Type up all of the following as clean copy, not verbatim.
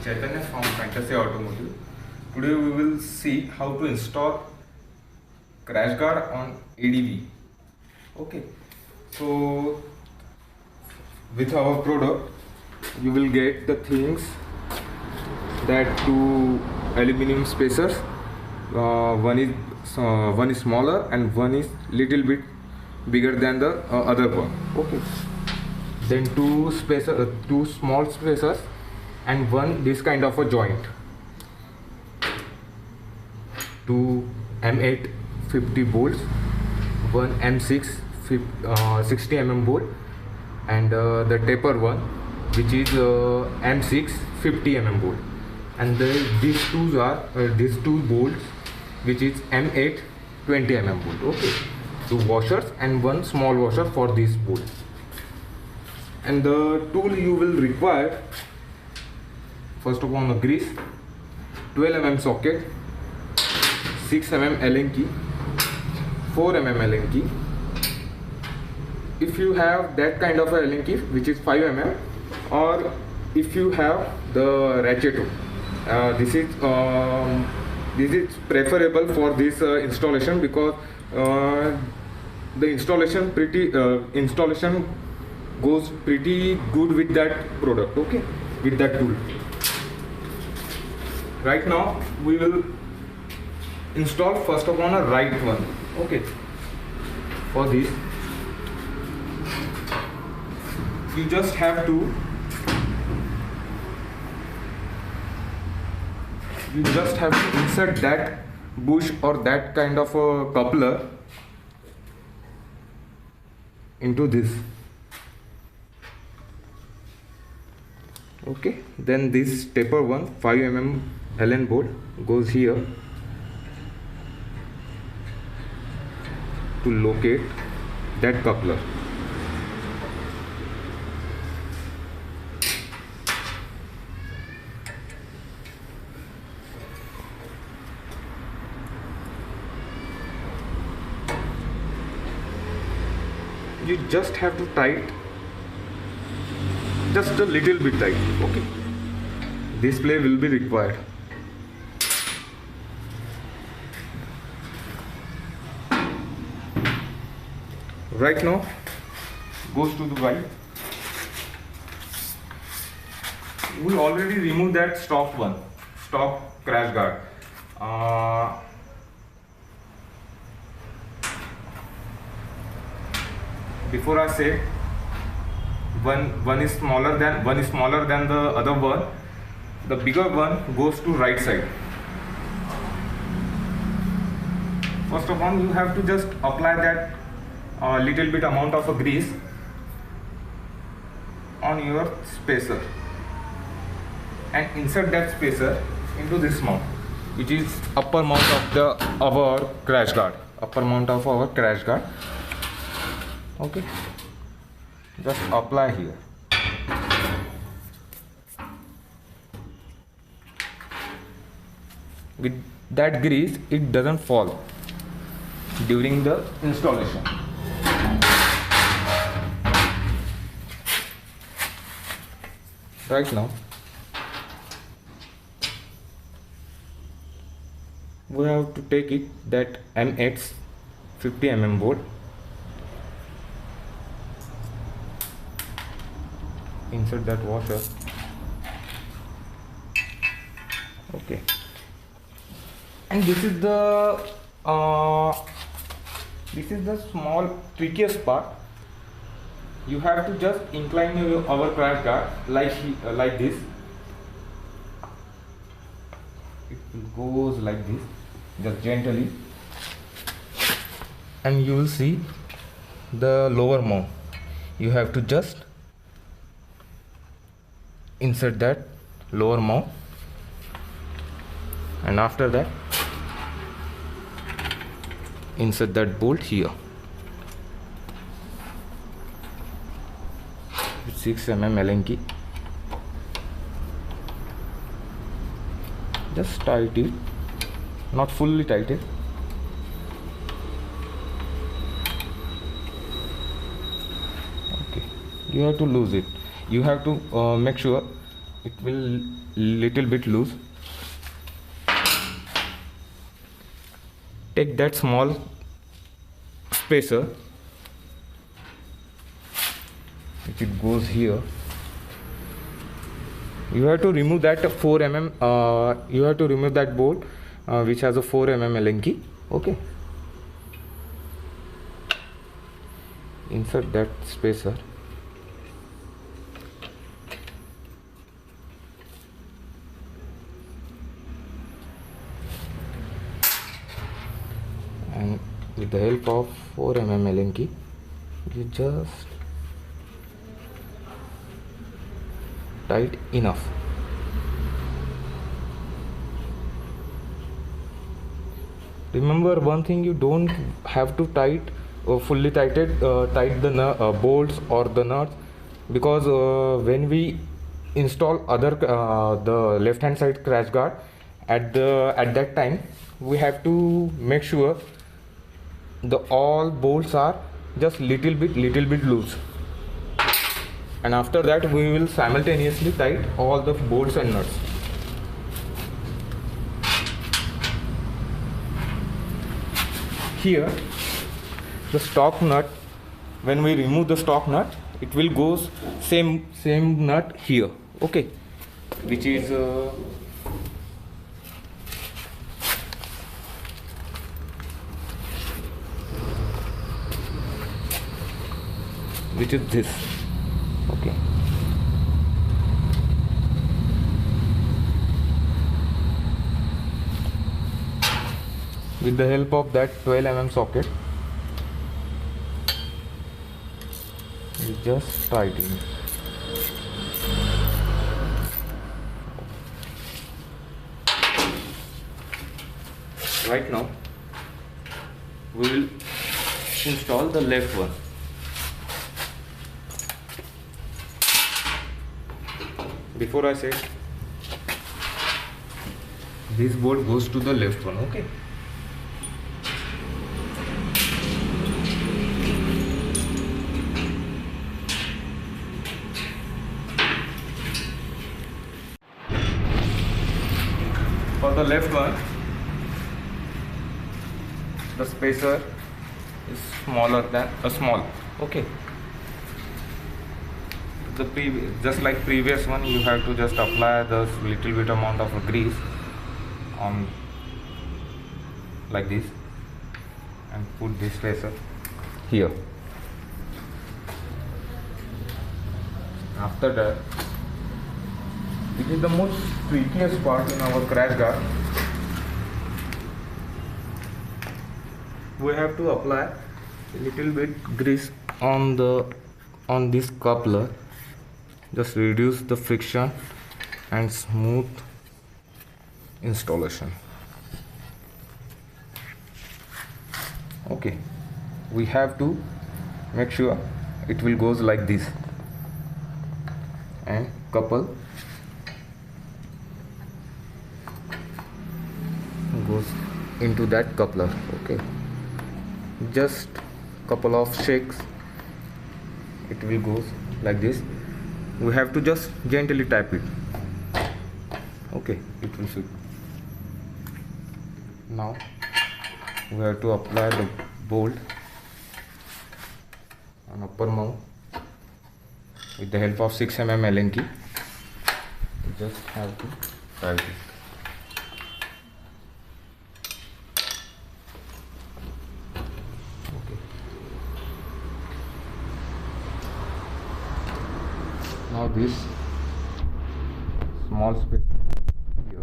Chaitanya from Fantasy Automotive. Today we will see how to install crash guard on ADV. Okay, so with our product you will get the things that two aluminum spacers. One is smaller and one is little bit bigger than the other one. Okay, then two small spacers and one this kind of a joint, two M8 50 bolts, one M6 60 bolt, and the taper one which is M6 50 bolt, and these two bolts which is M8 20 bolt. Okay, two washers and one small washer for these bolts. And the tool you will require, first of all, a grease, 12 socket, 6 Allen key, 4 Allen key. If you have that kind of a Allen key which is 5 or if you have the ratchet, this is preferable for this installation, because the installation goes pretty good with that product. Okay, with that tool. Right now we will install first of all a right one. Okay, for this you just have to insert that bush or that kind of a coupler into this. Okay, then this taper one 5 Allen bolt goes here to locate that coupler. You just have to tight, just a little bit tight. Okay, display will be required. Right now goes to the right. We already removed that stock crash guard. Before I say one is smaller than the other one, the bigger one goes to right side. First of all, you have to just apply that little bit amount of a grease on your spacer and insert that spacer into this mount, which is upper mount of our crash guard. Okay, just apply here. With that grease, it doesn't fall during the installation. Right now we have to take it that M8 50 bolt, insert that washer. Okay, and this is the small trickiest part. You have to just incline our crash guard like this. It goes like this, just gently, and you will see the lower mount. You have to just insert that lower mount, and after that insert that bolt here with 6 Allen key. Just tight it, not fully tight it. Okay, you have to lose it. You have to make sure it will little bit loose. Take that small spacer, which it goes here. You have to remove that 4 mm. You have to remove that bolt which has a 4 mm Allen key. Okay. Insert that spacer. And with the help of 4 mm Allen key, you just tight enough. Remember one thing, you don't have to tight fully tight the bolts or the nuts, because when we install other the left hand side crash guard, at that time we have to make sure the all bolts are just little bit loose, and after that we will simultaneously tight all the bolts and nuts. Here the stock nut, when we remove the stock nut, it will go same nut here. Okay, which is this. Okay, with the help of that 12 mm socket, you just tighten it. Right now we will install the left one. Before I say, this bolt goes to the left one. Okay, for the left one, the spacer is smaller than small. Okay, just like previous one, you have to just apply the little bit amount of grease on like this and put this spacer here. After that, it is the most trickiest part in our crash guard. We have to apply a little bit grease on this coupler. Just reduce the friction and smooth installation. Okay, we have to make sure it will goes like this and couple goes into that coupler. Okay, just couple of shakes, it will goes like this. We have to just gently tap it. Okay, it will fit. Now we have to apply the bolt on upper mount with the help of 6 mm Allen key. You just have to tight it. Now this small space here.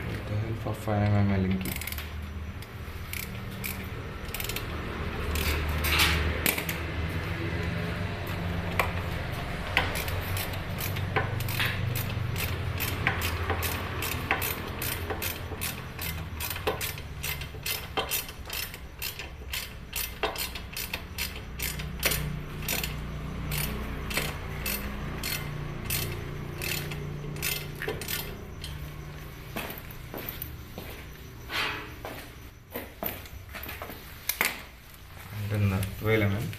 With the help of 5 mm Allen key. nut, 12 mm nut.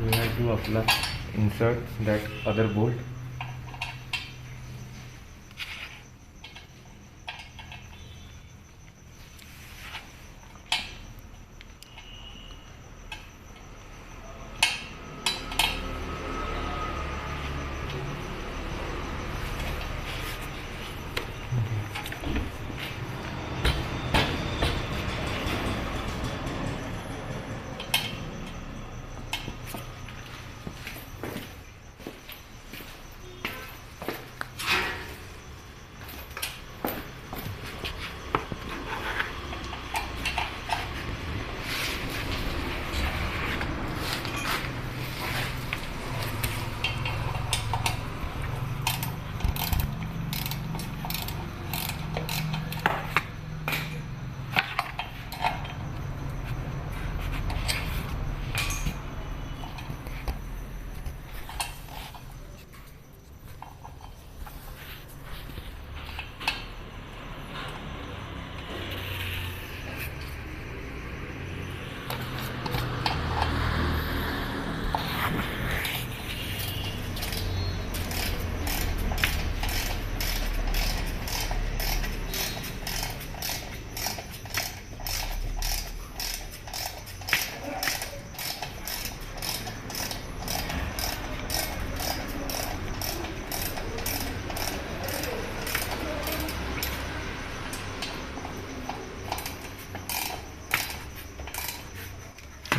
We have to apply, insert that other bolt.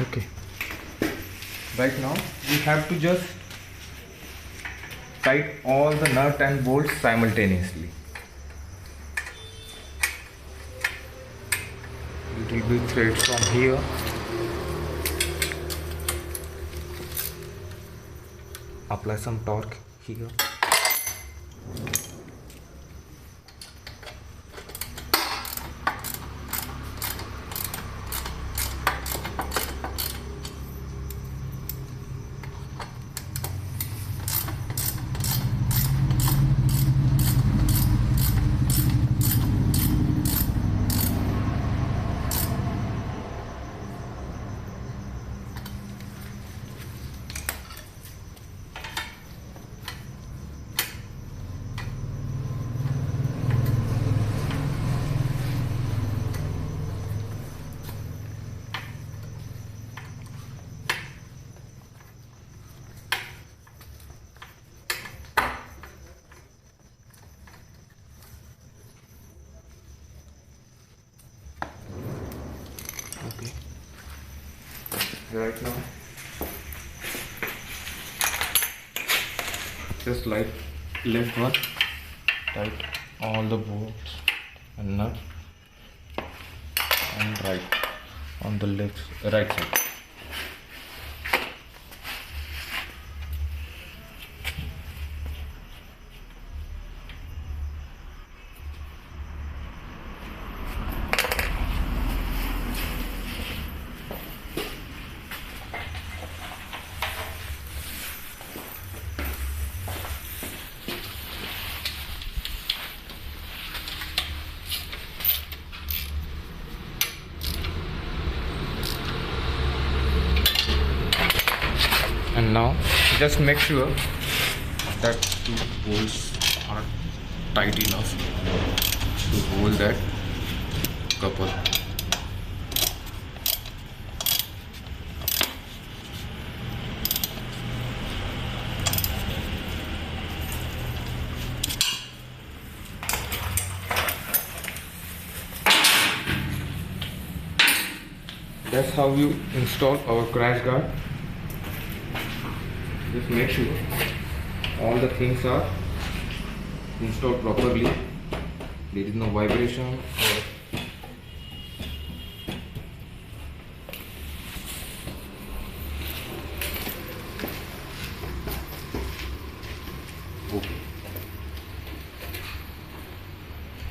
Okay, right now we have to just tight all the nut and bolts simultaneously. It will be thread from here, apply some torque here. Okay, right now just like left one, tight all the bolts and nut, and right on the right side. And now just make sure that two bolts are tight enough to hold that couple. that's how you install our crash guard. Just make sure all the things are installed properly. There is no vibration,